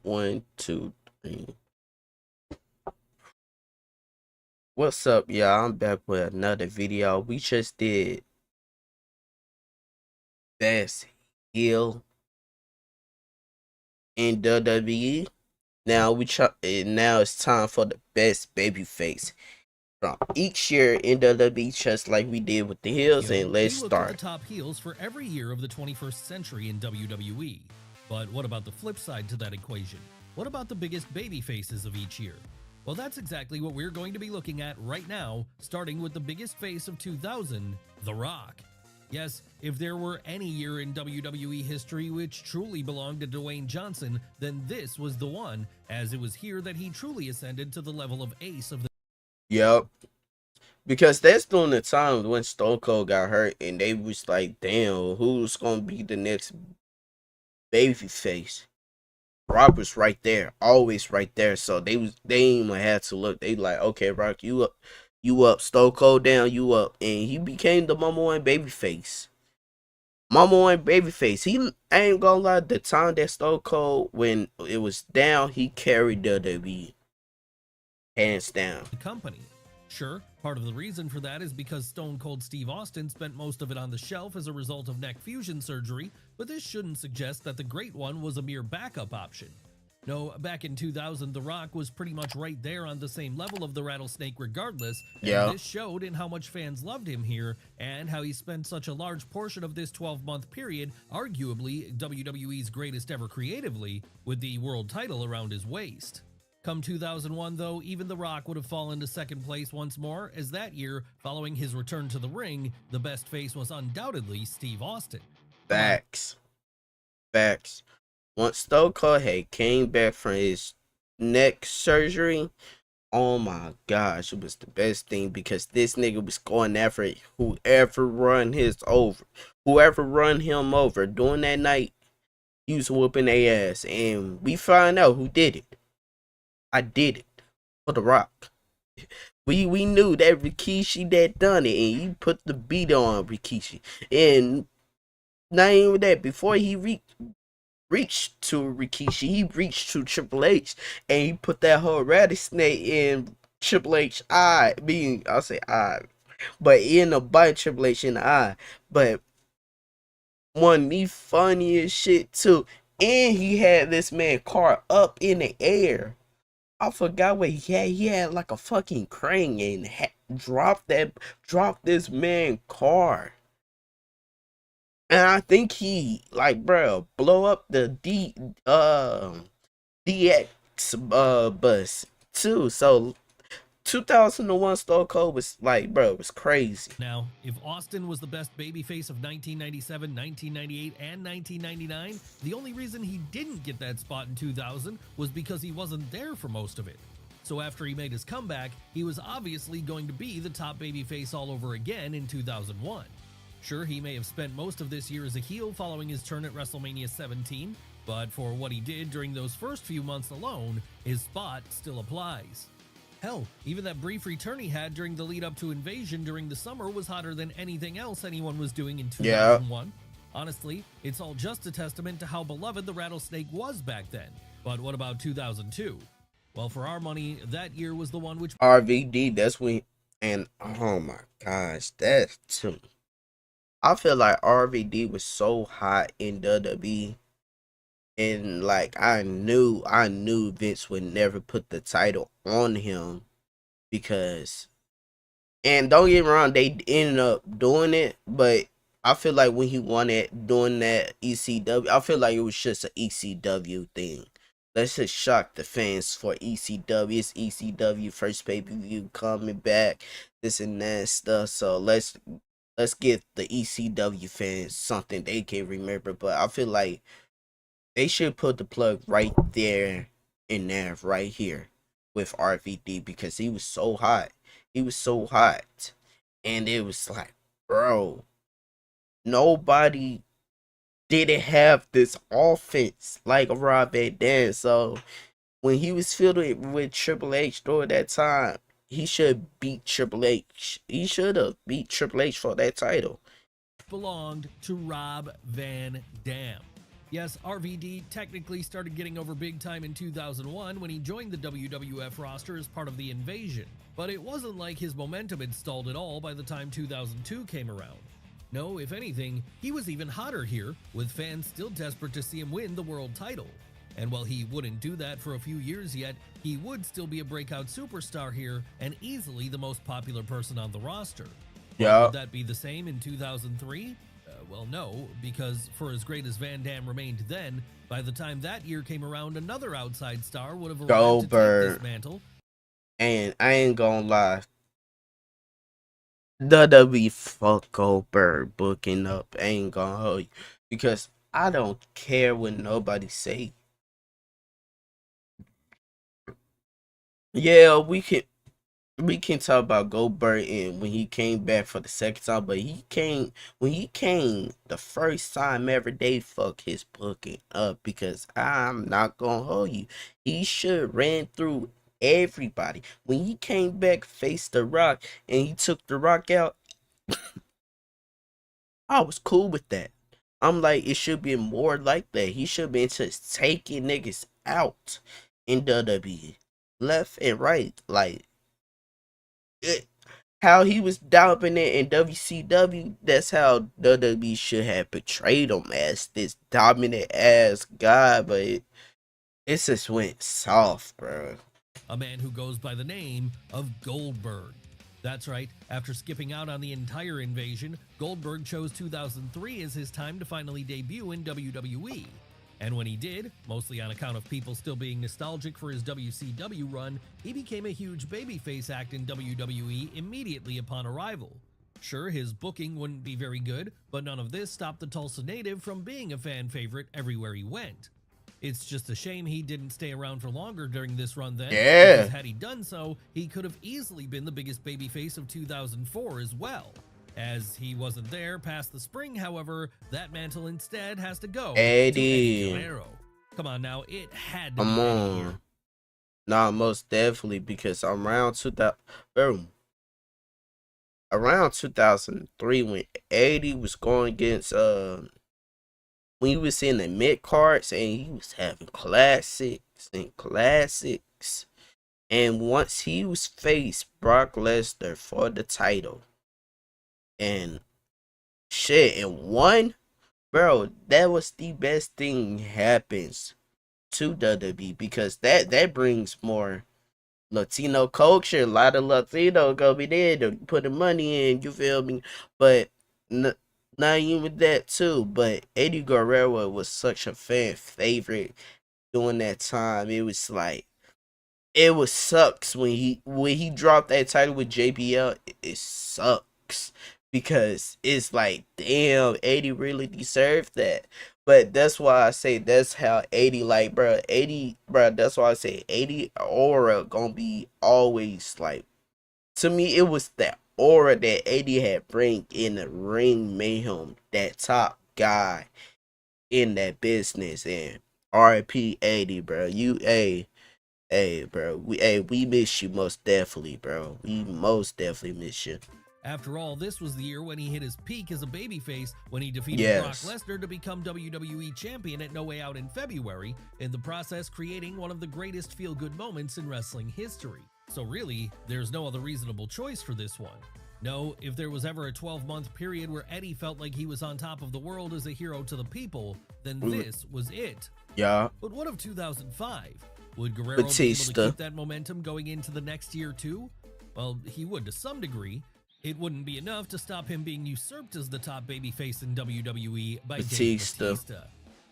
One, two, three. What's up, y'all? I'm back with another video. We just did best heel in WWE. Now it's time for the best babyface from each year in WWE, just like we did with the heels. And let's we looked at the start. top heels for every year of the 21st century in WWE. But what about the flip side to that equation? What about the biggest baby faces of each year? Well, that's exactly what we're going to be looking at right now, starting with the biggest face of 2000, The Rock. Yes, if there were any year in WWE history which truly belonged to Dwayne Johnson, then this was the one, as it was here that he truly ascended to the level of ace of the... Yep. Because that's during the time when Stone Cold got hurt, and they was like, damn, who's gonna be the next babyface? Rock was right there, always right there. So they ain't even had to look. They like, okay, Rock, you up, Stone Cold down, you up, and he became the #1 babyface. #1 babyface. I ain't gonna lie, the time that Stone Cold, when it was down, he carried WWE hands down. company. Sure, part of the reason for that is because Stone Cold Steve Austin spent most of it on the shelf as a result of neck fusion surgery, but this shouldn't suggest that the Great One was a mere backup option. No, back in 2000, The Rock was pretty much right there on the same level of the Rattlesnake regardless, and this showed in how much fans loved him here, and how he spent such a large portion of this 12-month period, arguably WWE's greatest ever creatively, with the world title around his waist. Come 2001, though, even The Rock would have fallen to second place once more, as that year, following his return to the ring, the best face was undoubtedly Steve Austin. Facts. Once Stone Cold had came back from his neck surgery, oh my gosh, it was the best thing, because this nigga was going after whoever run him over during that night. He was whooping their ass, and we find out who did it. I did it for The Rock. We knew that Rikishi that done it, and he put the beat on Rikishi. And not even that, before he reached to Rikishi, he reached to Triple H, and he put that whole rattlesnake in Triple H eye. I'll say eye, but in a bite Triple H in the eye. But one of the funniest shit too, and he had this man car up in the air. I forgot what he had. He had like a fucking crane and dropped this man car. And I think he, like, bro, blow up the DX bus too. So 2001 Stone Cold was like, bro, it was crazy. Now, if Austin was the best babyface of 1997, 1998, and 1999, the only reason he didn't get that spot in 2000 was because he wasn't there for most of it. So after he made his comeback, he was obviously going to be the top babyface all over again in 2001. Sure, he may have spent most of this year as a heel following his turn at WrestleMania 17, but for what he did during those first few months alone, his spot still applies. Hell, even that brief return he had during the lead up to Invasion during the summer was hotter than anything else anyone was doing in 2001. Honestly, it's all just a testament to how beloved the Rattlesnake was back then. But what about 2002? Well, for our money, that year was the one which... RVD, that's when... And, oh my gosh, that's too... I feel like RVD was so hot in WWE, and like I knew Vince would never put the title on him, because, and don't get me wrong, they ended up doing it, but I feel like when he won it doing that ECW, I feel like it was just an ECW thing. Let's just shock the fans for ECW. It's ECW first pay-per-view coming back, this and that stuff. So let's give the ECW fans something they can remember. But I feel like they should put the plug right there in there, right here, with RVD, because he was so hot. He was so hot. And it was like, bro, nobody didn't have this offense like Rob Van Dam. So when he was fielded with Triple H during that time, he should beat Triple H. He should have beat Triple H for that title. Belonged to Rob Van Dam. Yes, RVD technically started getting over big time in 2001 when he joined the WWF roster as part of the Invasion, but it wasn't like his momentum had stalled at all by the time 2002 came around. No, if anything, he was even hotter here, with fans still desperate to see him win the world title. And while he wouldn't do that for a few years yet, he would still be a breakout superstar here and easily the most popular person on the roster. But would Yup. that be the same in 2003? Well, no, because for as great as Van Dam remained then, by the time that year came around, another outside star would have arrived to take this Goldberg. mantle. And I ain't gonna lie. WWE fuck Goldberg booking up. I ain't gonna hold you. Because I don't care what nobody say. Yeah, we can talk about Goldberg and when he came back for the second time, but he came the first time ever they fuck his booking up because I'm not gonna hold you. He should ran through everybody. When he came back faced the Rock and he took the Rock out, I was cool with that. I'm like, it should be more like that. He should be just taking niggas out in WWE. Left and right. Like it, how he was dominant in WCW, that's how WWE should have portrayed him as this dominant ass guy, but it just went soft, bro. A man who goes by the name of Goldberg. That's right, after skipping out on the entire Invasion, Goldberg chose 2003 as his time to finally debut in WWE. And when he did, mostly on account of people still being nostalgic for his WCW run, he became a huge babyface act in WWE immediately upon arrival. Sure, his booking wouldn't be very good, but none of this stopped the Tulsa native from being a fan favorite everywhere he went. It's just a shame he didn't stay around for longer during this run then, because Yeah. had he done so, he could have easily been the biggest babyface of 2004 as well. As he wasn't there past the spring, however, that mantle instead has to go to Eddie Eddie. Guerrero. Come on now, it had to Come be Eddie here. on. Nah, most definitely because around 2000, boom, around 2003 when Eddie was going against when he was in the mid cards and he was having classics and classics. And once he was faced Brock Lesnar for the title and shit and won, bro, that was the best thing happens to WWE because that brings more Latino culture. A lot of Latino gonna be there to put the money in. You feel me? But not even that too. But Eddie Guerrero was such a fan favorite during that time. It was like it was sucks when he dropped that title with JBL. It sucks because it's like damn, 80 really deserved that. But that's why I say that's how 80 like bro, 80 bro. That's why I say 80 aura gonna be always like to me. It was that aura that 80 had bring in the ring made him that top guy in that business and. RP 80, bro. Hey, bro. We miss you most definitely, bro. We most definitely miss you. After all, this was the year when he hit his peak as a babyface when he defeated Brock Yes. Lesnar to become WWE Champion at No Way Out in February, in the process creating one of the greatest feel-good moments in wrestling history. So really, there's no other reasonable choice for this one. No, if there was ever a 12-month period where Eddie felt like he was on top of the world as a hero to the people, then this was it. Yeah. But what of 2005? Would Guerrero be able to Batista. keep that momentum going into the next year too? Well, he would to some degree. It wouldn't be enough to stop him being usurped as the top babyface in WWE by Dave Batista. Batista.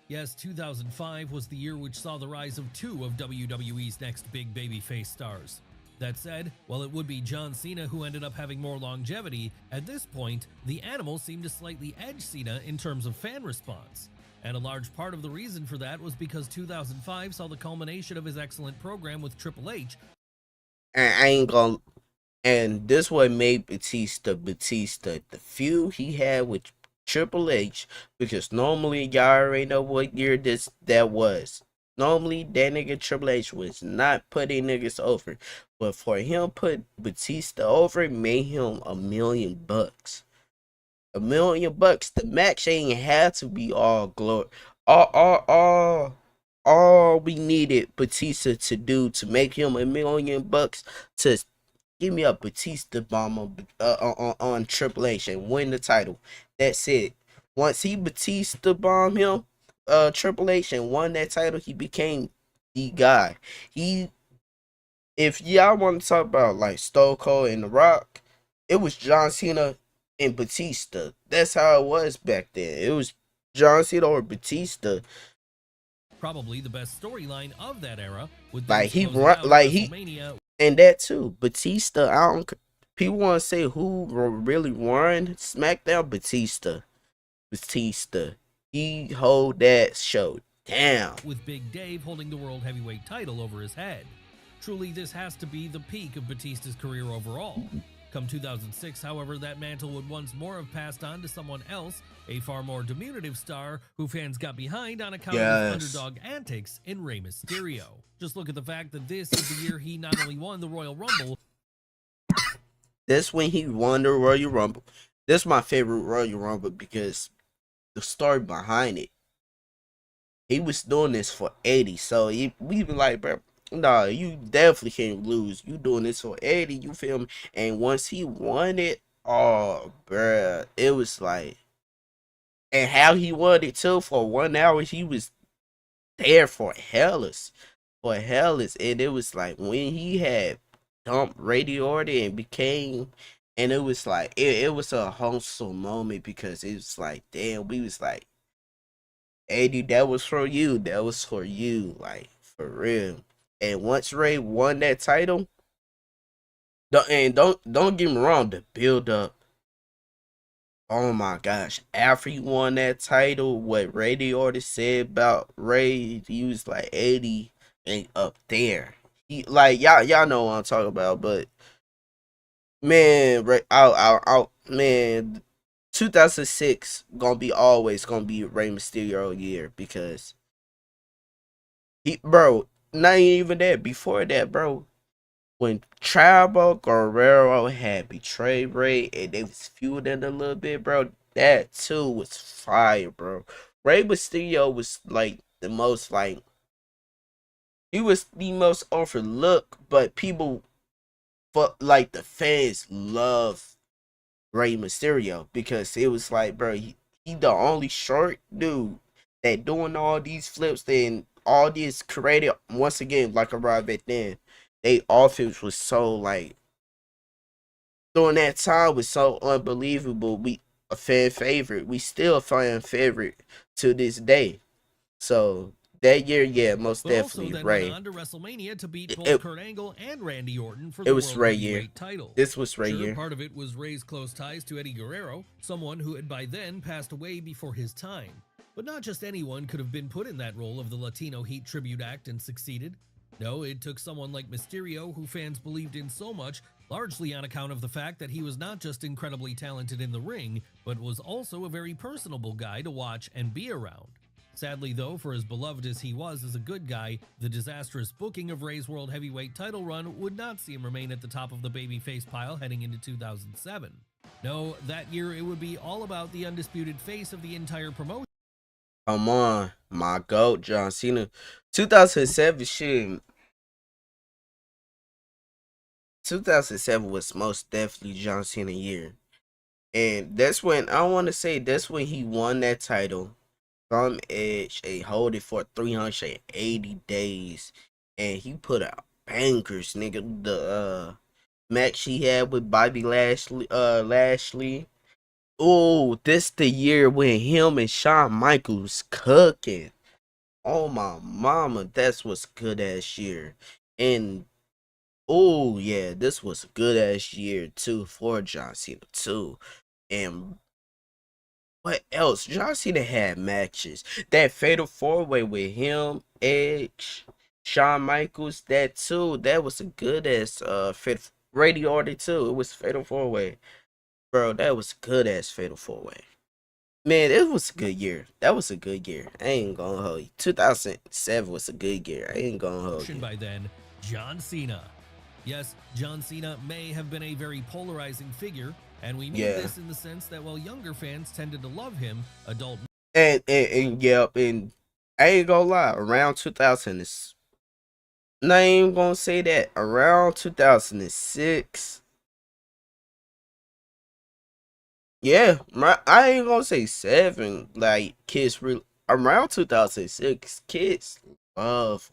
Yes, 2005 was the year which saw the rise of two of WWE's next big babyface stars. That said, while it would be John Cena who ended up having more longevity, at this point, the Animal seemed to slightly edge Cena in terms of fan response. And a large part of the reason for that was because 2005 saw the culmination of his excellent program with Triple H. And I ain't gonna. And this what made Batista. The feud he had with Triple H, because normally y'all already know what year that was. Normally that nigga Triple H was not putting niggas over, but for him put Batista over, it made him $1 million. $1 million. The match ain't had to be all glory, All we needed Batista to do to make him $1 million to give me a Batista bomb on Triple H and win the title. That's it. Once he Batista bomb him, Triple H and won that title, he became the guy. He, if y'all want to talk about like Stone Cold and The Rock, it was John Cena and Batista. That's how it was back then. It was John Cena or Batista. Probably the best storyline of that era, with Like things he closing run, out at like he, WrestleMania. and that too. Batista, I don't. People want to say who really won SmackDown. Batista. He hold that show down. With Big Dave holding the World Heavyweight title over his head. Truly, this has to be the peak of Batista's career overall. Come 2006, however, that mantle would once more have passed on to someone else, a far more diminutive star who fans got behind on account of his underdog antics in Rey Mysterio. Just look at the fact that this is the year he not only won the Royal Rumble. This when he won the Royal Rumble. This is my favorite Royal Rumble because the story behind it. He was doing this for 80, so we be like, bro, nah, you definitely can't lose. You doing this for 80, you feel me? And once he won it, oh, bruh, it was like, and how he won it too for 1 hour, he was there for hellas, and it was like when he had dumped Randy Orton and became, and it was like, it was a wholesome moment because it was like, damn, we was like, 80, that was for you. That was for you. Like, for real. And once Ray won that title, don't get me wrong, the build up. Oh my gosh. After he won that title, what Randy Orton said about Ray, he was like 80 and up there. He like y'all know what I'm talking about, but man, Ray, man, 2006 gonna be always gonna be Rey Mysterio year because he, bro, not even that. Before that, bro, when Chavo Guerrero had betrayed Ray and they was feuding a little bit, bro, that too was fire, bro. Rey Mysterio was like the most like, he was the most overlooked, but people, but like the fans love Rey Mysterio because it was like, bro, he the only short dude that doing all these flips and all this creative. Once again, like I arrived back then, they offense was so like during that time was so unbelievable. We a fan favorite. We still a fan favorite to this day. So that year, yeah, most But also definitely then went Ray. on to WrestleMania to beat It, both it, Kurt Angle and Randy Orton for it the was World Ray year. Heavyweight title. This was Ray Sure, year. part of it was Ray's close ties to Eddie Guerrero, someone who had by then passed away before his time. But not just anyone could have been put in that role of the Latino Heat tribute act and succeeded. No, it took someone like Mysterio, who fans believed in so much, largely on account of the fact that he was not just incredibly talented in the ring, but was also a very personable guy to watch and be around. Sadly, though, for as beloved as he was as a good guy, the disastrous booking of Ray's World Heavyweight title run would not see him remain at the top of the babyface pile heading into 2007. No, that year it would be all about the undisputed face of the entire promotion. Come on, my GOAT, John Cena. 2007 shit. 2007 was most definitely John Cena year. And that's when I want to say that's when he won that title from Edge and hold it for 380 days. And he put out bangers, nigga. The match he had with Bobby Lashley. Oh, this the year when him and Shawn Michaels cooking. Oh my mama, that's what's good ass year. And oh yeah, this was a good ass year too for John Cena too. And what else? John Cena had matches. That fatal four way with him, Edge, Shawn Michaels, that too. That was a good ass fatal Radio Order too. It was fatal four way. Bro, that was good ass fatal four way. Man, it was a good year. That was a good year. I ain't gonna hold you. 2007 was a good year. I ain't gonna hold you. By then, John Cena. Yes, John Cena may have been a very polarizing figure, and we mean this in the sense that while younger fans tended to love him, adult And yep, and I ain't gonna lie, around 2000 is, I ain't gonna say that, around 2006. Yeah, I ain't gonna say seven. Like kids really around 2006, kids love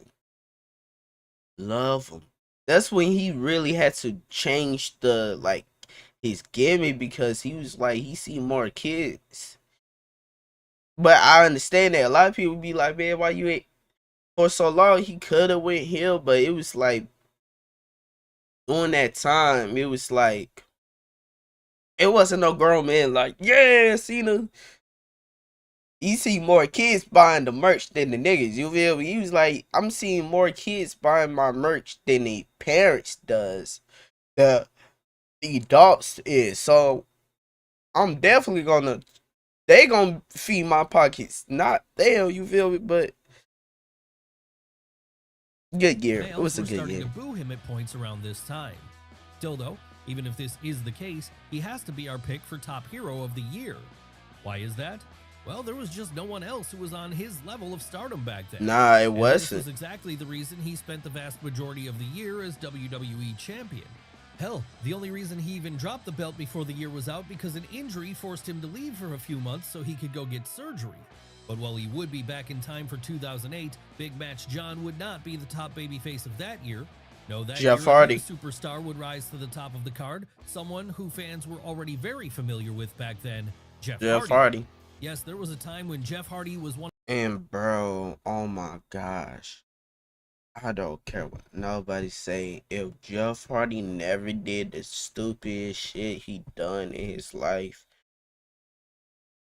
love him. That's when he really had to change the like his gimmick because he was like he see more kids. But I understand that a lot of people be like, man, why you ain't for so long? He could have went heel, but it was like during that time, it was like it wasn't no grown man like, yeah, Cena. You see more kids buying the merch than the niggas. You feel me? He was like, I'm seeing more kids buying my merch than the parents does. The adults is. So I'm definitely gonna they gonna feed my pockets. Not them, you feel me? But good year. It Fans was a were good starting year. to boo him at points around this time. Still, though, even if this is the case, he has to be our pick for top hero of the year. Why is that? Well, there was just no one else who was on his level of stardom back then. Nah, it And this wasn't. was exactly the reason he spent the vast majority of the year as WWE champion. Hell, the only reason he even dropped the belt before the year was out because an injury forced him to leave for a few months so he could go get surgery. But while he would be back in time for 2008, Big Match John would not be the top babyface of that year. No, that Jeff year a new Hardy. superstar would rise to the top of the card, someone who fans were already very familiar with back then, Jeff Jeff Hardy. Hardy. Yes, there was a time when Jeff Hardy was one. And bro, oh my gosh. I don't care what nobody say. If Jeff Hardy never did the stupid shit he done in his life,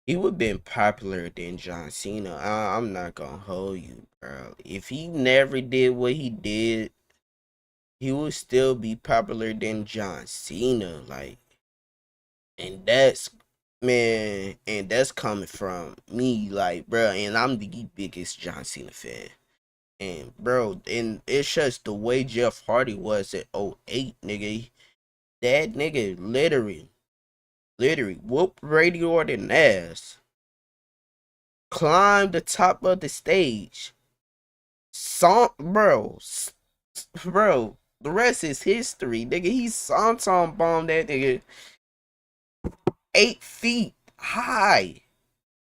he would been popular than John Cena. I'm not gonna hold you, bro. If he never did what he did, he would still be popular than John Cena. Like, and that's man, and that's coming from me, like, bro. And I'm the biggest John Cena fan. And bro, and it's just the way Jeff Hardy was at '08, nigga. That nigga literally whooped Randy Orton ass, climbed the top of the stage. Bro, the rest is history, nigga. He Santon bombed that nigga 8 feet high,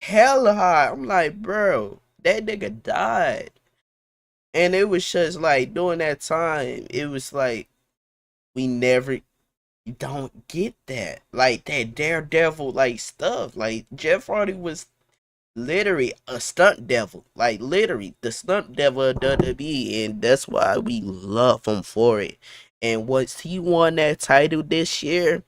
hella high. I'm like, bro, that nigga died. And it was just like during that time, it was like we never don't get that. Like that daredevil like stuff. Like Jeff Hardy was literally a stunt devil. Like literally the stunt devil of WWE, and that's why we love him for it. And once he won that title this year,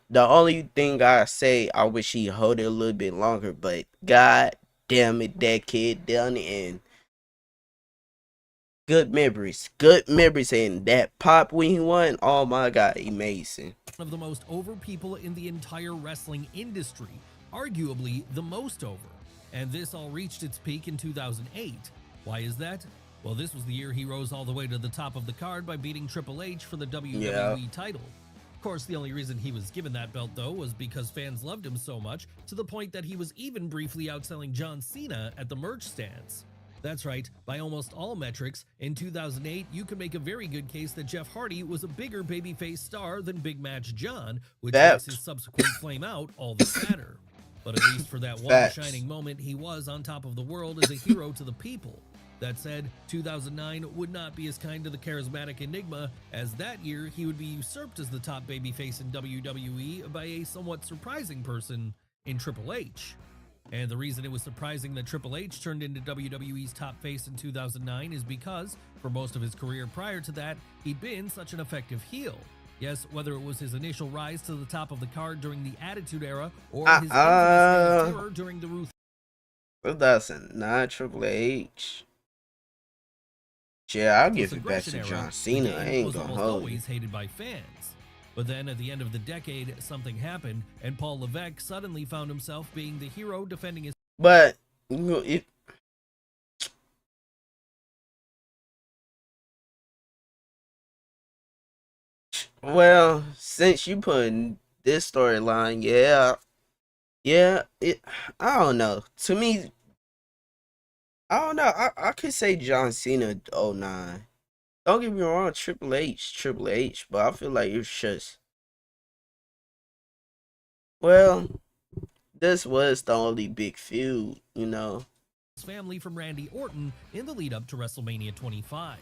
the only thing I say, I wish he hold it a little bit longer, but god damn it, that kid done it. And good memories, and that pop when he won, oh my god, amazing. Of the most over people in the entire wrestling industry, arguably the most over. And this all reached its peak in 2008. Why is that? Well, this was the year he rose all the way to the top of the card by beating Triple H for the WWE title. Of course, the only reason he was given that belt, though, was because fans loved him so much, to the point that he was even briefly outselling John Cena at the merch stands. That's right, by almost all metrics, in 2008, you could make a very good case that Jeff Hardy was a bigger babyface star than Big Match John, which makes his subsequent flame out all the sadder. But at least for that one shining moment, he was on top of the world as a hero to the people. That said, 2009 would not be as kind to the charismatic Enigma, as that year he would be usurped as the top babyface in WWE by a somewhat surprising person in Triple H. And the reason it was surprising that Triple H turned into WWE's top face in 2009 is because, for most of his career prior to that, he'd been such an effective heel. Yes, whether it was his initial rise to the top of the card during the Attitude Era, or his infamous reign of terror during the Ruth. 2009 Triple H. Yeah, I'll give it back to John Cena. I ain't gonna hold you. Always hated by fans. But then at the end of the decade, something happened, and Paul Levesque suddenly found himself being the hero defending his. But you know, well, since you put this storyline, I don't know. To me, I don't know. I could say John Cena '09. Don't get me wrong, Triple H, but I feel like it's just well, this was the only big feud, you know. Family from Randy Orton in the lead up to WrestleMania 25.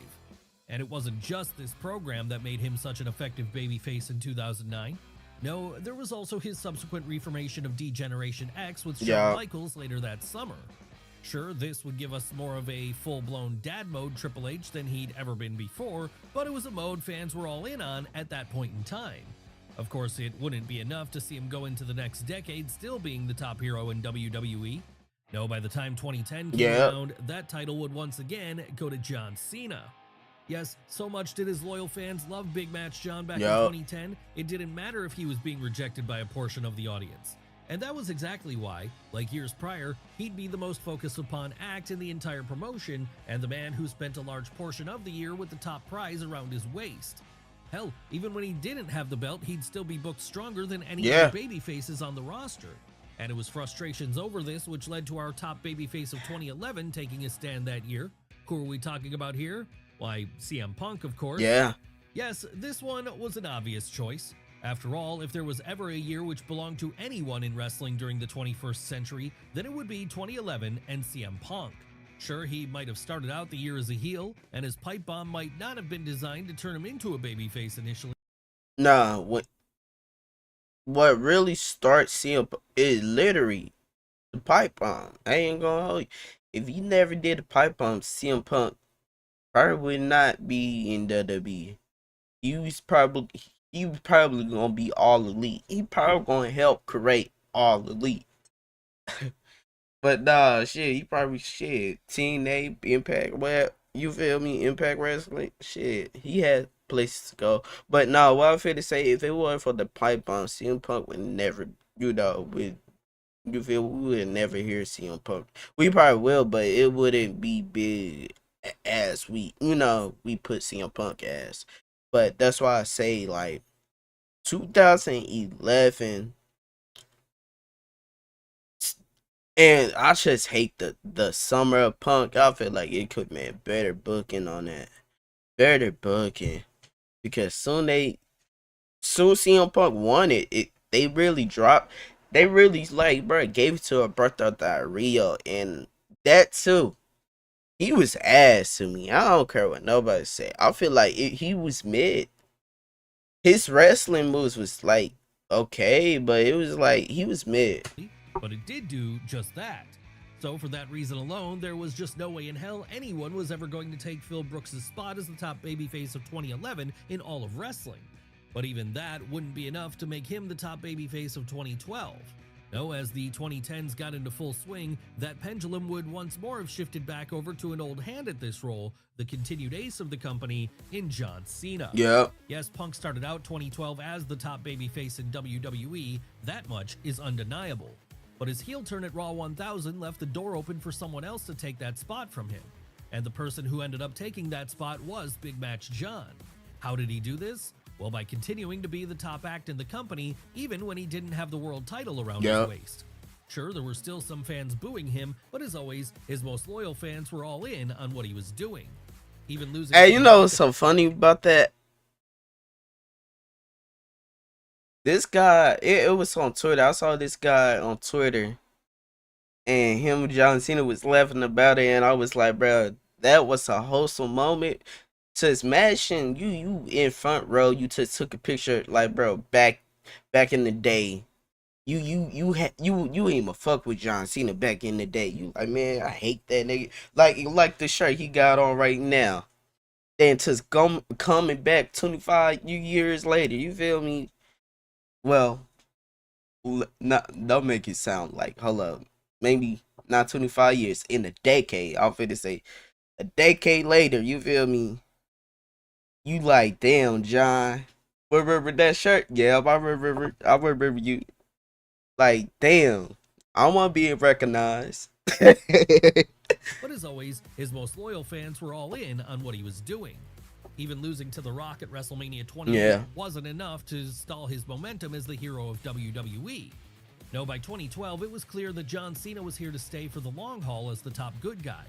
And it wasn't just this program that made him such an effective babyface in 2009. No, there was also his subsequent reformation of D-Generation X with Shawn Yeah, Michaels later that summer. Sure, this would give us more of a full-blown dad mode Triple H than he'd ever been before, but it was a mode fans were all in on at that point in time. Of course, it wouldn't be enough to see him go into the next decade still being the top hero in WWE. No, by the time 2010 came yeah, around, that title would once again go to John Cena. Yes, so much did his loyal fans love Big Match John back in yeah, 2010, it didn't matter if he was being rejected by a portion of the audience. And that was exactly why, like years prior, he'd be the most focused upon act in the entire promotion and the man who spent a large portion of the year with the top prize around his waist. Hell, even when he didn't have the belt, he'd still be booked stronger than any yeah. other babyfaces on the roster. And it was frustrations over this which led to our top babyface of 2011 taking a stand that year. Who are we talking about here? Why, CM Punk, of course. Yeah. Yes, this one was an obvious choice. After all, if there was ever a year which belonged to anyone in wrestling during the 21st century, then it would be 2011 and CM Punk. Sure, he might have started out the year as a heel, and his pipe bomb might not have been designed to turn him into a babyface initially. Nah, what really starts CM is literally the pipe bomb. I ain't gonna hold you. If you never did the pipe bomb, CM Punk probably would not be in WWE. He was probably gonna be all elite. He probably gonna help create all elite. But nah, shit, he probably shit. TNA, Impact, well, you feel me? Impact Wrestling, shit. He had places to go. But nah, what I'm finna say, if it wasn't for the pipe bomb, CM Punk would never, with you feel we would never hear CM Punk. We probably will, but it wouldn't be big as we put CM Punk as. But that's why I say like 2011. And I just hate the summer of Punk. I feel like it could be better booking on that. Better booking. Because soon CM Punk won it, they really dropped. They really like, bro, gave it to Alberto Del Rio, and that too. He was ass to me. I don't care what nobody say. I feel like he was mid. His wrestling moves was like okay, but it was like he was mid. But it did do just that. So for that reason alone, there was just no way in hell anyone was ever going to take Phil Brooks' spot as the top babyface of 2011 in all of wrestling. But even that wouldn't be enough to make him the top babyface of 2012. No, as the 2010s got into full swing, that pendulum would once more have shifted back over to an old hand at this role, the continued ace of the company in John Cena. Yep. Yes, Punk started out 2012 as the top babyface in WWE, that much is undeniable. But his heel turn at Raw 1000 left the door open for someone else to take that spot from him. And the person who ended up taking that spot was Big Match John. How did he do this? Well, by continuing to be the top act in the company, even when he didn't have the world title around his waist. Sure, there were still some fans booing him, but as always, his most loyal fans were all in on what he was doing. Even losing. Hey, you know what's so funny about that? This guy, it was on Twitter. I saw this guy on Twitter, and him and John Cena was laughing about it, and I was like, bro, that was a wholesome moment. To smashing you in front row, you just took a picture, like, bro, back in the day. You ain't even fuck with John Cena back in the day. You like, man, I hate that nigga. Like the shirt he got on right now. Then just coming back 25 years later. You feel me? Well, not don't make it sound like, hold up, maybe not 25 years, in a decade. I'm finna say a decade later. You feel me? You like, damn, John. Remember that shirt? Yeah, I remember. I remember you. Like, damn, I want to be recognized. But as always, his most loyal fans were all in on what he was doing. Even losing to The Rock at WrestleMania 28 wasn't enough to stall his momentum as the hero of WWE. No, by 2012, it was clear that John Cena was here to stay for the long haul as the top good guy.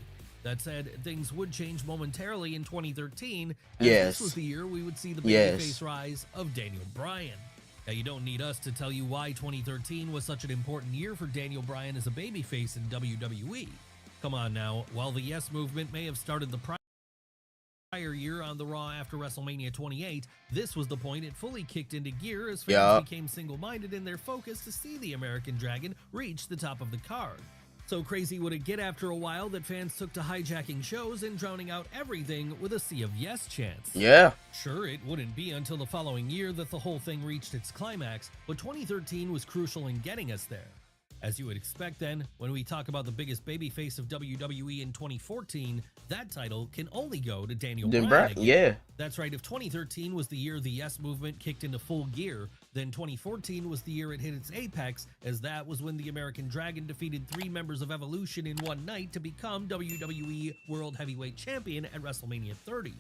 That said, things would change momentarily in 2013, as this was Yes. the year we would see the Yes. babyface rise of Daniel Bryan. Now, you don't need us to tell you why 2013 was such an important year for Daniel Bryan as a babyface in WWE. Come on now, while the Yes Movement may have started the prior year on the Raw after WrestleMania 28, this was the point it fully kicked into gear as fans Yup. became single-minded in their focus to see the American Dragon reach the top of the card. So crazy would it get after a while that fans took to hijacking shows and drowning out everything with a sea of yes chants. Yeah. Sure, it wouldn't be until the following year that the whole thing reached its climax, but 2013 was crucial in getting us there. As you would expect then, when we talk about the biggest babyface of WWE in 2014, that title can only go to Daniel Bryan again. Yeah. That's right, if 2013 was the year the Yes Movement kicked into full gear, then 2014 was the year it hit its apex, as that was when the American Dragon defeated 3 members of Evolution in one night to become WWE World Heavyweight Champion at WrestleMania 30.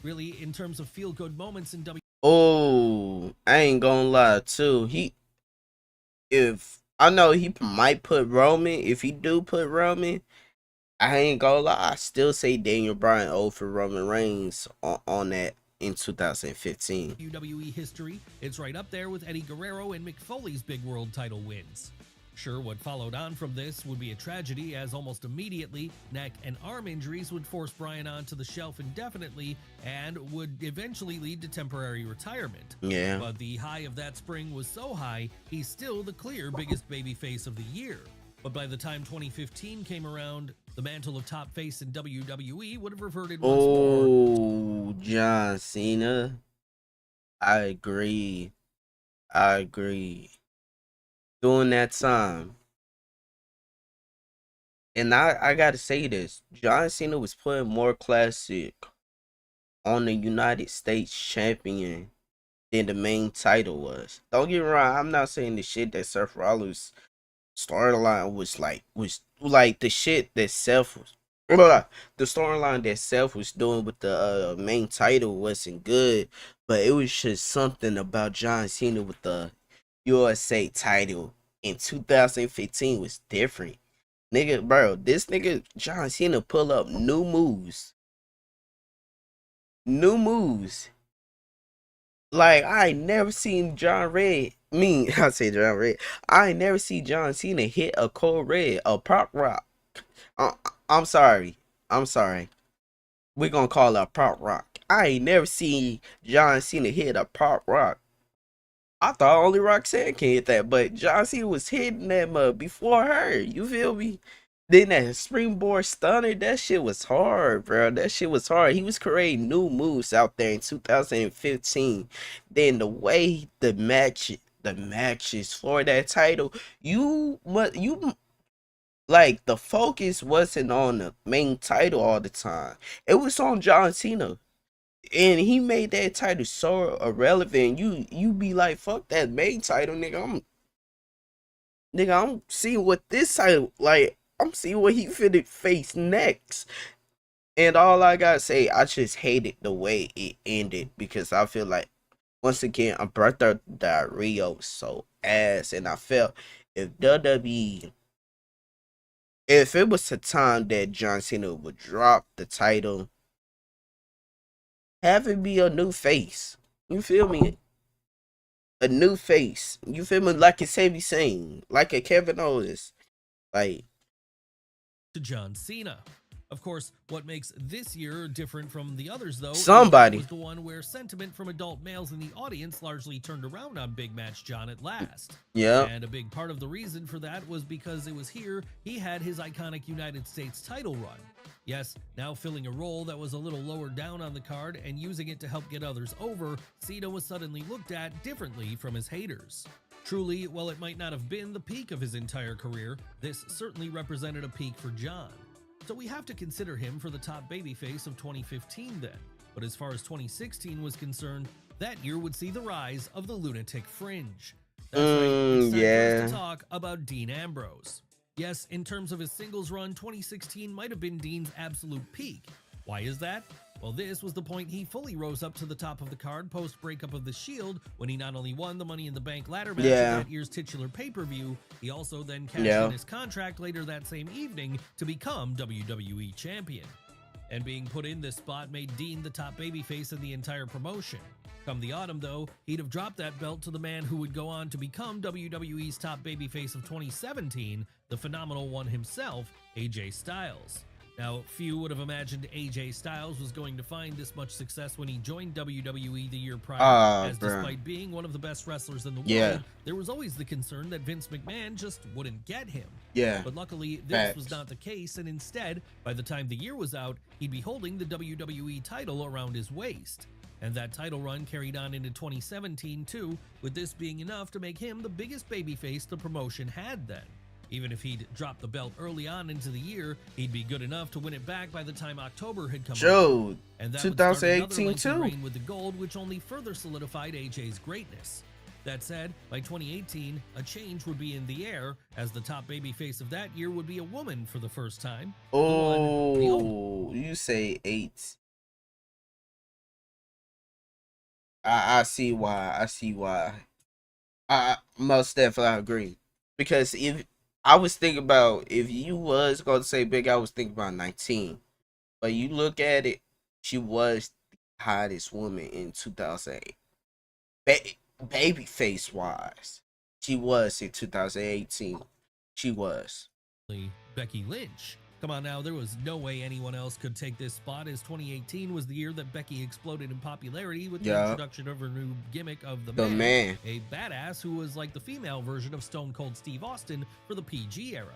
Really, in terms of feel-good moments in WWE, Oh, I ain't gonna lie too. If I know he might put Roman, if he do put Roman, I ain't gonna lie, I still say Daniel Bryan over Roman Reigns on that in 2015. WWE history, it's right up there with Eddie Guerrero and Mick Foley's big world title wins. Sure, what followed on from this would be a tragedy, as almost immediately, neck and arm injuries would force Bryan onto the shelf indefinitely and would eventually lead to temporary retirement. Yeah. But the high of that spring was so high, he's still the clear biggest babyface of the year. But by the time 2015 came around, the mantle of top face in WWE would have reverted once more. Oh, John Cena. I agree. During that time, and I gotta say this, John Cena was putting more classic on the United States champion than the main title was. Don't get me wrong, I'm not saying the shit that Seth Rollins storyline was like the shit that Seth was the storyline that Seth was doing with the main title wasn't good, but it was just something about John Cena with the USA title in 2015 was different. Nigga, bro, this nigga John Cena pull up new moves. New moves. Like I ain't never seen John Red. I say John Red. I ain't never see John Cena hit a cold red, a pop rock. Uh, I'm sorry. I'm sorry. We're gonna call it a pop rock. I ain't never seen John Cena hit a pop rock. I thought only Roxanne can hit that, but John Cena was hitting that mug before her. You feel me? Then that springboard stunner, that shit was hard, bro. That shit was hard. He was creating new moves out there in 2015. Then the way the matches for that title, you like the focus wasn't on the main title all the time. It was on John Cena. And he made that title so irrelevant. You be like, fuck that main title, nigga. I'm seeing what this title like. I'm seeing what he finna face next. And all I gotta say, I just hated the way it ended because I feel like once again, Alberto Del Rio was so ass, and I felt if WWE, if it was the time that John Cena would drop the title, have it be a new face. You feel me? A new face. You feel me? Like a Sami Zayn, like a Kevin Owens, like To John Cena. Of course, what makes this year different from the others, though, somebody. was the one where sentiment from adult males in the audience largely turned around on Big Match John at last. Yeah. And a big part of the reason for that was because it was here he had his iconic United States title run. Yes, now filling a role that was a little lower down on the card and using it to help get others over, Cena was suddenly looked at differently from his haters. Truly, while it might not have been the peak of his entire career, this certainly represented a peak for John. So we have to consider him for the top babyface of 2015 then. But as far as 2016 was concerned, that year would see the rise of the lunatic fringe. That's right, it's time for us to talk about Dean Ambrose. Yes, in terms of his singles run, 2016 might have been Dean's absolute peak. Why is that? Well, this was the point he fully rose up to the top of the card post breakup of the Shield when he not only won the Money in the Bank ladder match at Yeah. that year's titular pay-per-view, he also then cashed in Yeah. his contract later that same evening to become WWE Champion. And being put in this spot made Dean the top babyface in the entire promotion. Come the autumn, though, he'd have dropped that belt to the man who would go on to become WWE's top babyface of 2017, the phenomenal one himself, AJ Styles. Now, few would have imagined AJ Styles was going to find this much success when he joined WWE the year prior, as Bruh. despite being one of the best wrestlers in the Yeah. world, there was always the concern that Vince McMahon just wouldn't get him. Yeah. But luckily, this Facts. was not the case, and instead, by the time the year was out, he'd be holding the WWE title around his waist. And that title run carried on into 2017 too, with this being enough to make him the biggest babyface the promotion had then. Even if he'd dropped the belt early on into the year, he'd be good enough to win it back by the time October had come around. Dude, And that would start another 2018 lengthy too. reign with the gold, which only further solidified AJ's greatness. That said, by 2018, a change would be in the air, as the top babyface of that year would be a woman for the first time. The only- Oh, you say 8. I see why. I see why. I most definitely agree. Because if I was thinking about, if you was going to say big, I was thinking about 19. But you look at it, she was the hottest woman in 2008. Babyface wise, she was in 2018. She was. Becky Lynch. Come on now, there was no way anyone else could take this spot, as 2018 was the year that Becky exploded in popularity with the introduction of her new gimmick of the man, a badass who was like the female version of Stone Cold Steve Austin for the PG era.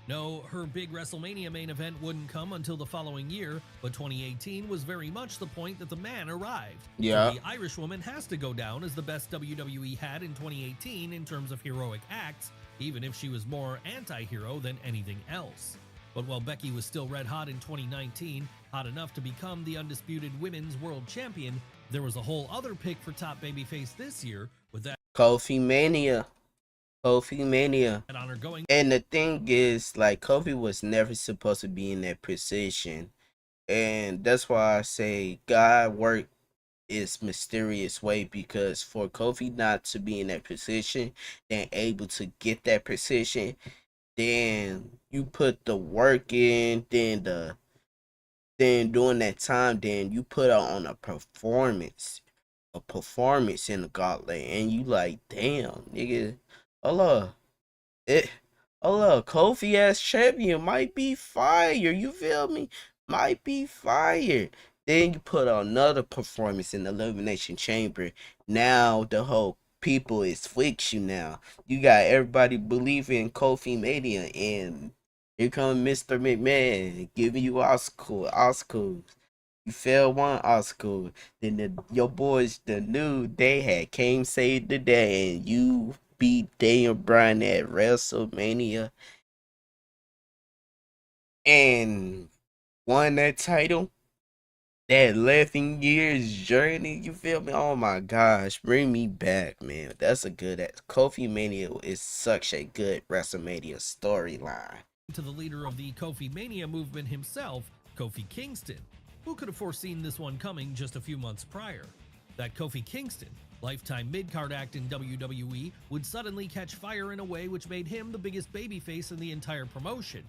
No, her big WrestleMania main event wouldn't come until the following year, but 2018 was very much the point that the man arrived. Yeah. So the Irish woman has to go down as the best WWE had in 2018 in terms of heroic acts, even if she was more anti-hero than anything else. But while Becky was still red hot in 2019, hot enough to become the undisputed women's world champion, there was a whole other pick for top babyface this year, with that Kofi Mania. Kofi Mania. honor going. And the thing is, like, Kofi was never supposed to be in that position. And that's why I say God worked his mysterious way, because for Kofi not to be in that position and able to get that position, then you put the work in, then during that time, then you put out on a performance in the gauntlet, and you like, damn, nigga, hold it, Kofi as champion might be fire. You feel me? Might be fire. Then you put out another performance in the Elimination Chamber. Now the whole people is with you now. You got everybody believing in Kofi Mania, and here comes Mr. McMahon giving you Oscars. You failed one Oscar. Then your boys, the new they had came saved the day, and you beat Daniel Bryan at WrestleMania and won that title. That 11 years journey, you feel me? Oh my gosh, bring me back, man. That's a good. Kofi Mania is such a good WrestleMania storyline. To the leader of the Kofi Mania movement himself, Kofi Kingston. Who could have foreseen this one coming just a few months prior? That Kofi Kingston, lifetime mid-card act in WWE, would suddenly catch fire in a way which made him the biggest babyface in the entire promotion.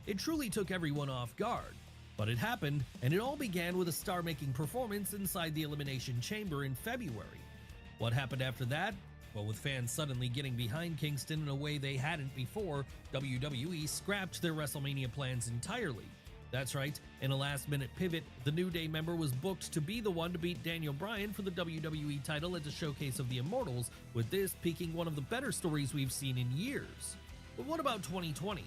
It truly took everyone off guard. But it happened, and it all began with a star-making performance inside the Elimination Chamber in February. What happened after that? Well, with fans suddenly getting behind Kingston in a way they hadn't before, WWE scrapped their WrestleMania plans entirely. That's right, in a last-minute pivot, the New Day member was booked to be the one to beat Daniel Bryan for the WWE title at the Showcase of the Immortals, with this peaking one of the better stories we've seen in years. But what about 2020?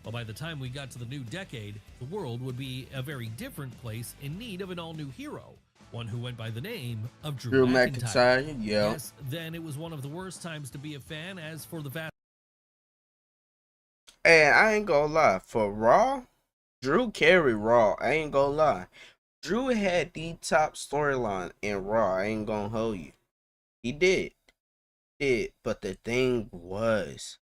Well, by the time we got to the new decade, the world would be a very different place in need of an all-new hero, one who went by the name of Drew McIntyre. Yeah. Yes, then it was one of the worst times to be a fan, as for the vast... And I ain't gonna lie, for Raw, Drew carried Raw. I ain't gonna lie. Drew had the top storyline in Raw. I ain't gonna hold you. He did. But the thing was,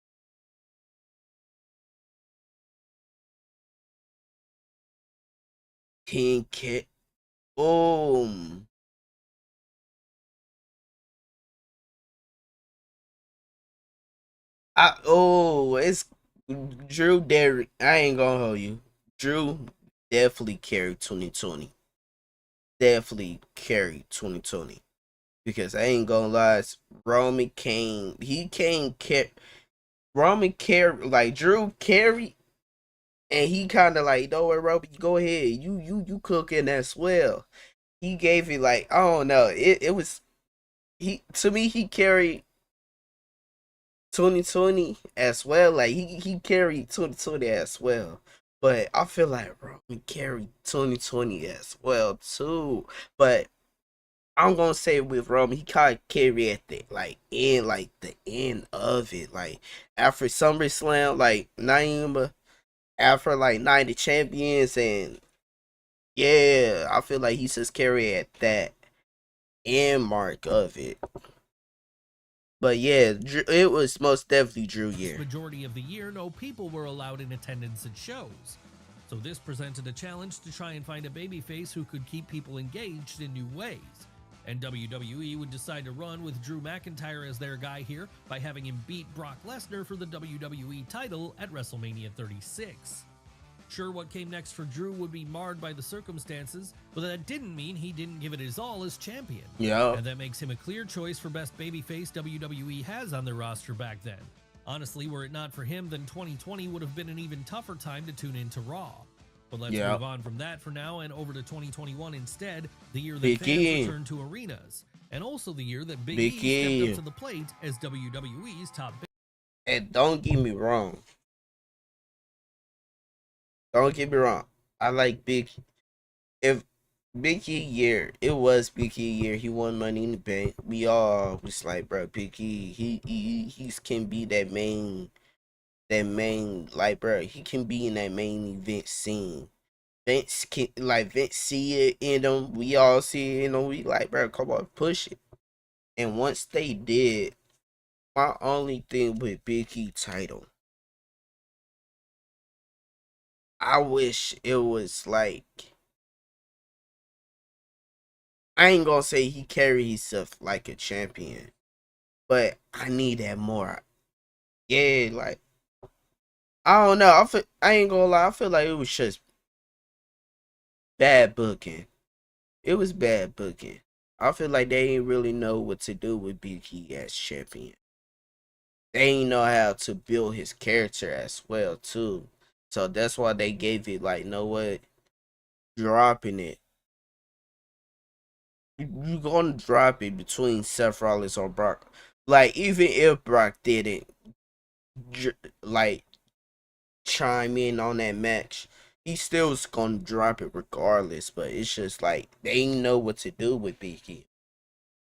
he Oh, it's Drew Derrick. I ain't gonna hold you. Drew definitely carried 2020. Definitely carried 2020. Because I ain't gonna lie, Roman came. He came. Roman carry like Drew carry, and he kind of like, don't worry, Roman, you go ahead. You cooking as well. He gave it like I don't know. It was he to me he carried 2020 as well. Like he carried 2020 as well. But I feel like Roman carried 2020 as well too. But I'm gonna say with Roman, he kind of carried at the end of it. Like after SummerSlam, like Naima, after like Night of Champions, and yeah, I feel like he's just carried at that end mark of it. But yeah, it was most definitely Drew year. Majority of the year, no people were allowed in attendance at shows. So this presented a challenge to try and find a babyface who could keep people engaged in new ways. And WWE would decide to run with Drew McIntyre as their guy here by having him beat Brock Lesnar for the WWE title at WrestleMania 36. Sure, what came next for Drew would be marred by the circumstances, but that didn't mean he didn't give it his all as champion. Yeah. And that makes him a clear choice for best babyface WWE has on their roster back then. Honestly, were it not for him, then 2020 would have been an even tougher time to tune into Raw. But let's move on from that for now and over to 2021 instead, the year that fans returned to arenas, and also the year that Big E stepped up to the plate as WWE's top. And don't get me wrong. Don't get me wrong. I like Big. If Big E year, it was Big E year. He won Money in the Bank. We all was like, bro, Big E. He can be that main like, bro. He can be in that main event scene. Vince see it in them. We all see it in them. We like, bro, come on, push it. And once they did, my only thing with Big E title, I wish it was like, I ain't gonna say he carried himself like a champion, but I need that more. Yeah, like I don't know. I ain't gonna lie. I feel like it was just bad booking. It was bad booking. I feel like they ain't really know what to do with Big E as champion. They ain't know how to build his character as well too. So that's why they gave it like, know what, dropping it. You gonna drop it between Seth Rollins or Brock. Like even if Brock didn't like chime in on that match, he still's gonna drop it regardless. But it's just like they ain't know what to do with Big E.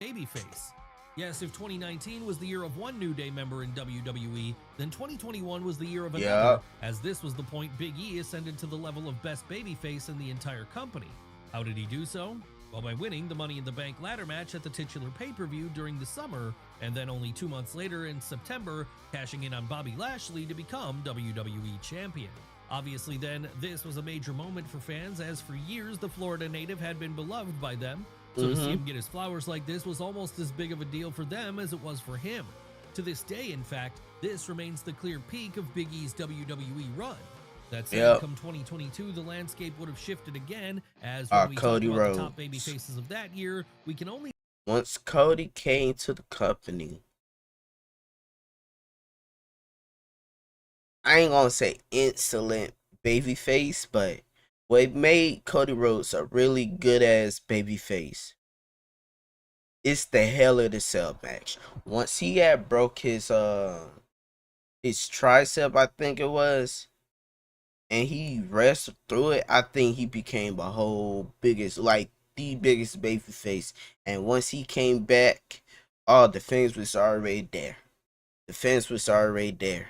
Babyface. Yes, if 2019 was the year of one New Day member in WWE, then 2021 was the year of another, as this was the point Big E ascended to the level of best babyface in the entire company. How did he do so? Well, by winning the Money in the Bank ladder match at the titular pay-per-view during the summer, and then only 2 months later in September, cashing in on Bobby Lashley to become WWE Champion. Obviously then, this was a major moment for fans, as for years the Florida native had been beloved by them, so to see him get his flowers like this was almost as big of a deal for them as it was for him. To this day, in fact, this remains the clear peak of Big E's WWE run. That said, come 2022, the landscape would have shifted again, as when we talk about the top baby faces of that year, we can only... Once Cody came to the company, I ain't gonna say insolent babyface, but what made Cody Rhodes a really good ass babyface, it's the Hell in a Cell match. Once he had broke his tricep, I think it was, and he wrestled through it, I think he became a whole biggest, like the biggest babyface. And once he came back, all the fans was already there. The fans was already there.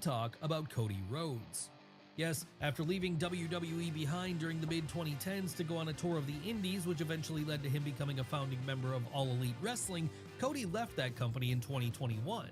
Talk about Cody Rhodes. Yes, after leaving WWE behind during the mid-2010s to go on a tour of the Indies, which eventually led to him becoming a founding member of All Elite Wrestling, Cody left that company in 2021.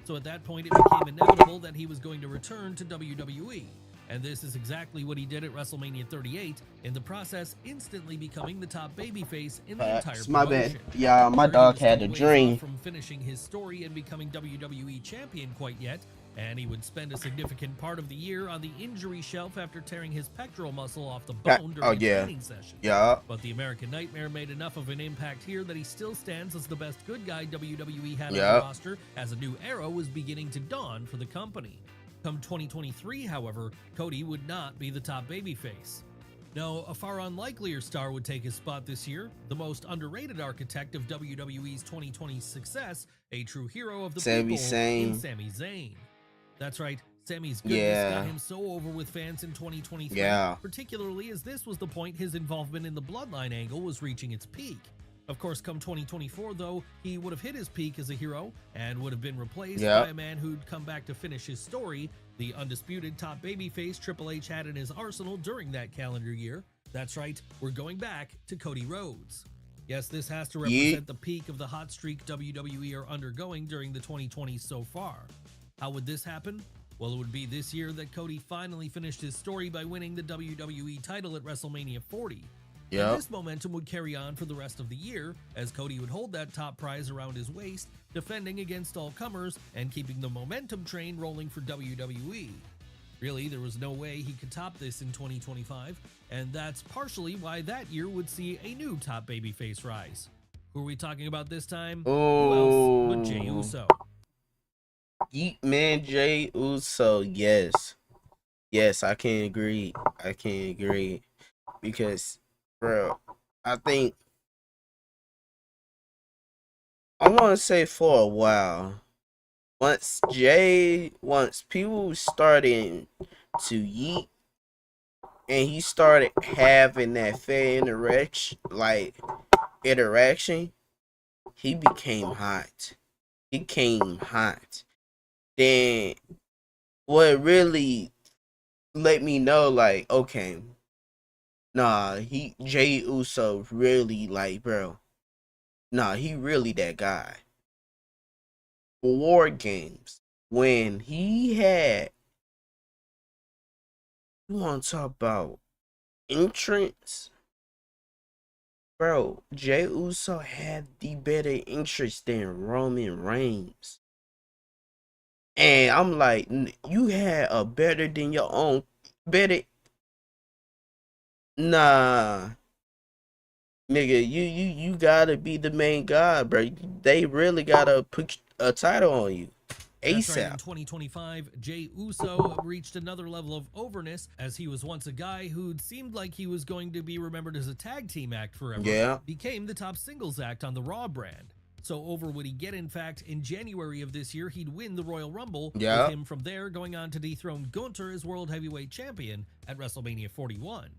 So at that point, it became inevitable that he was going to return to WWE. And this is exactly what he did at WrestleMania 38, in the process instantly becoming the top babyface in the entire My bad. promotion. Yeah, my Sure, he dog was had still a a ways off dream. from finishing his story and becoming WWE champion quite yet, and he would spend a significant part of the year on the injury shelf after tearing his pectoral muscle off the bone Oh during a yeah, training session. yeah, But the American Nightmare made enough of an impact here that he still stands as the best good guy WWE had on the yeah. roster, as a new era was beginning to dawn for the company. Come 2023, however, Cody would not be the top babyface. No, a far unlikelier star would take his spot this year, the most underrated architect of WWE's 2020 success, a true hero of the Sami people in Zayn. Sami Zayn. That's right, Sami's goodness got Yeah, him so over with fans in 2023, yeah, particularly as this was the point his involvement in the Bloodline angle was reaching its peak. Of course, come 2024, though, he would have hit his peak as a hero and would have been replaced yeah. by a man who'd come back to finish his story, the undisputed top babyface Triple H had in his arsenal during that calendar year. That's right, we're going back to Cody Rhodes. Yes, this has to represent the peak of the hot streak WWE are undergoing during the 2020s so far. How would this happen? Well, it would be this year that Cody finally finished his story by winning the WWE title at WrestleMania 40. And Yep. this momentum would carry on for the rest of the year, as Cody would hold that top prize around his waist, defending against all comers and keeping the momentum train rolling for WWE. Really, there was no way he could top this in 2025, and that's partially why that year would see a new top babyface rise. Who are we talking about this time? Who else but Jey Oh, Uso? Yeet Man Jey Uso. Yes, yes, I can agree. I can agree because, bro, I think I want to say for a while. Once people started to yeet and he started having that fair interaction, he became hot. He came hot. Then what really let me know, like, okay, nah, Jey Uso really, like, bro, nah, he really that guy. War games when he had, you want to talk about entrance, bro? Jey Uso had the better entrance than Roman Reigns, and I'm like, you had a better than your own, better. Nah, nigga, you gotta be the main guy, bro. They really gotta put a title on you That's right, in ASAP. 2025, Jey Uso reached another level of overness, as he was once a guy who'd seemed like he was going to be remembered as a tag team act forever, Yeah, became the top singles act on the Raw brand. So over would he get? In fact, in January of this year, he'd win the Royal Rumble, with yeah, him from there going on to dethrone Gunther as World Heavyweight Champion at WrestleMania 41.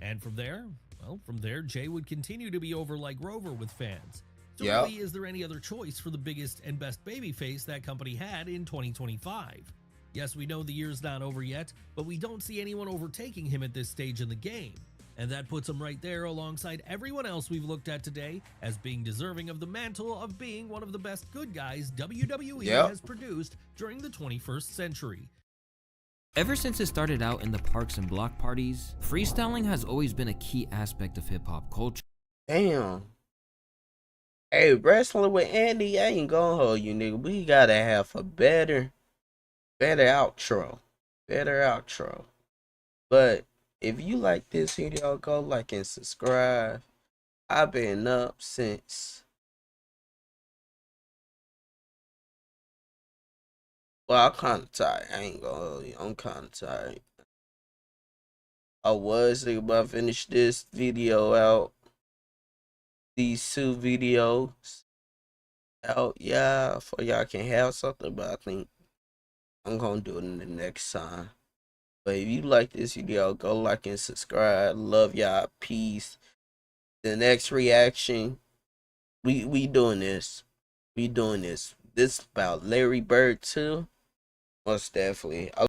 And from there, well, Jay would continue to be over like Rover with fans. So yeah. really, is there any other choice for the biggest and best babyface that company had in 2025? Yes, we know the year's not over yet, but we don't see anyone overtaking him at this stage in the game. And that puts him right there alongside everyone else we've looked at today as being deserving of the mantle of being one of the best good guys WWE Yep. has produced during the 21st century. Ever since it started out in the parks and block parties, freestyling has always been a key aspect of hip-hop culture. Damn. Hey, wrestling with Andy, I ain't gonna hold you, nigga. We gotta have a better outro. Better outro. But if you like this video, go like and subscribe. I've been up since, well, I'm kinda tired. I ain't gonna hold you. I'm kinda tired. I was thinking about finish this video out. These two videos out, yeah, for y'all can have something, but I think I'm gonna do it in the next time. But if you like this video, go like and subscribe. Love y'all. Peace. The next reaction, we doing this. We doing this. This about Larry Bird too. Most definitely.